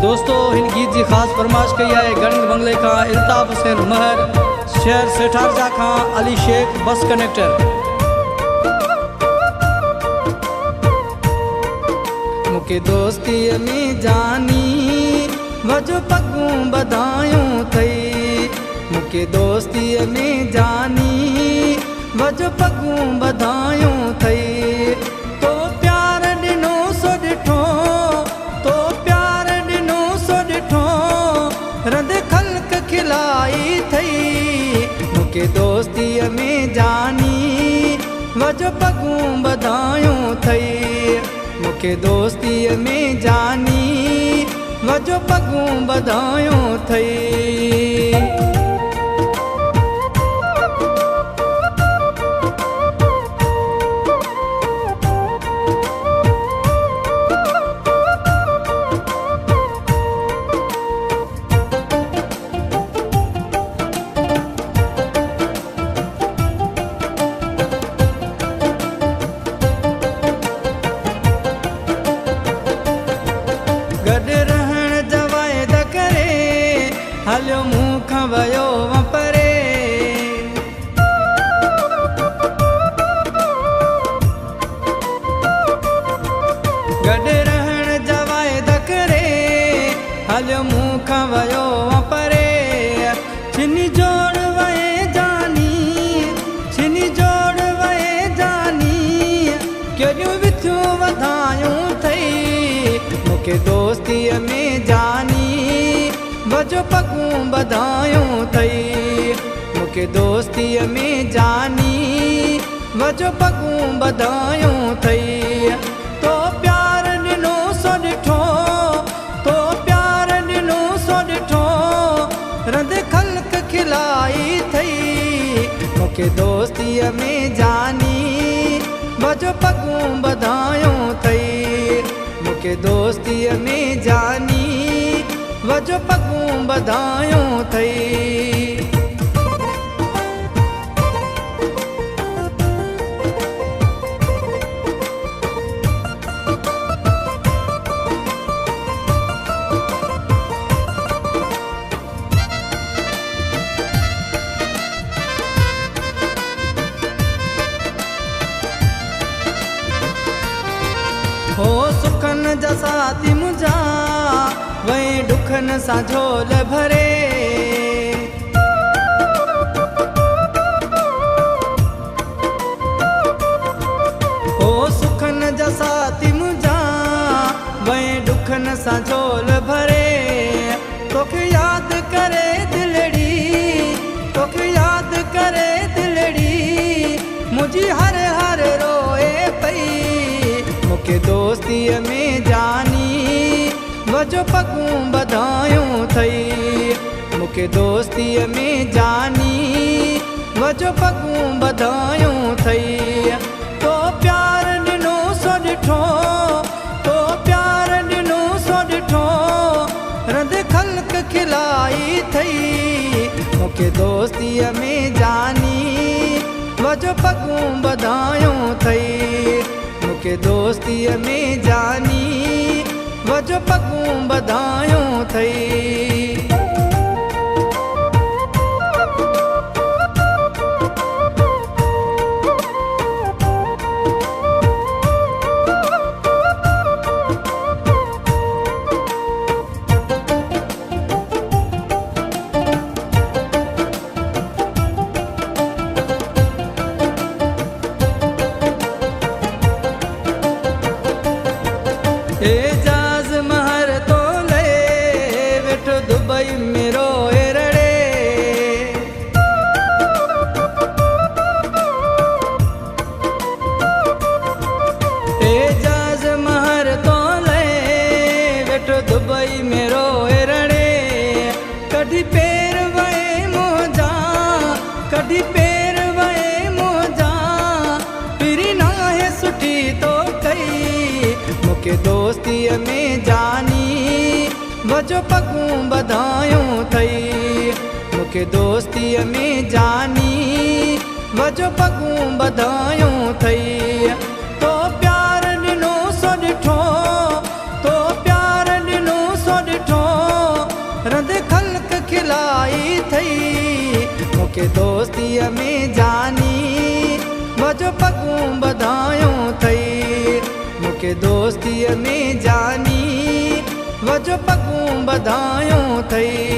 दोस्तों हिन गीत की खास फरमाइश कई है गणित बंगले का इल्ताफ हुसैन महर शहर सेठारजा का अली शेख बस कनेक्टर। मुके दोस्ती में जानी वजो पगू बधायूं थई। मुके दोस्ती में जानी वजो पगू बधायूं थई। तो प्यार दिनो सो डिठो तो प्यार दिनो सो डिठो रंद खल्क खिलाई थई। मुके दोस्ती में जानी वजो पगू बधायूं थई। मुके दोस्ती में जानी वजो पगू बधायूं थई। गॾु रहण जा वाइदा करे हलियो मूं खां वियो परे। गॾु रहण जा वाइदा करे हलियो मूं खां वियो परे। छिनी जोड़ वए जानी छिनी जोड़ वए जानी कहिड़ियूं विथियूं वधायूं थई। मुके दोस्ती में जानी वजो पगू बधायूं थई। मुके दोस्ती में जानी वजो पगू बधायूं थई। तो प्यार दिनो सो डिठो तो प्यार दिनो सो डिठो रंद खल्क खिलाई थई। मुके दोस्ती में जानी वजो पगू बधायूं थई। मुके दोस्ती में जानी वजो पगू बधायूं थई। हो सुखन जा साथी मुझा वही दुखन सा झोल भरे। हो सुखन जा साथी मुझा वही दुखन सा झोल भरे। तोखे याद करे दिलड़ी तोखे याद करे दिलड़ी मुझी हर हर रोए पई। मुके दोस्ती में जानी वजो पगू बधायूं थई। मुके दोस्ती में जानी वजो पगू बधायूं थई। तो प्यार दिनो सो डिठो तो प्यार दिनो सो डिठो रंद खल्क खिलाई थई। मुके दोस्ती में जानी वजो पगू बधायूं थई। मुके दोस्ती में जानी वजो पगू बधायूं थई। एजाज महर तो ले वेठो दुबई में रोए रड़े। एजाज महर तो ले वेठो दुबई में रोए रड़े। कभी पैर वए मोजा कभी पैर वए मोजा पिरी ना है सुठी तो कई। मुके दोस्ती में जानी वजो पगू बधायूं थई। मुके दोस्ती में जानी वजो पगू बधायूं थई। तो प्यार दिनो सो डिठो तो प्यार दिनो सो डिठो मूंखे दोस्तीअ में जानी वजो पगूं बधायूं थई मूंखे दोस्तीअ में जानी वजो पगूं बधायूं थई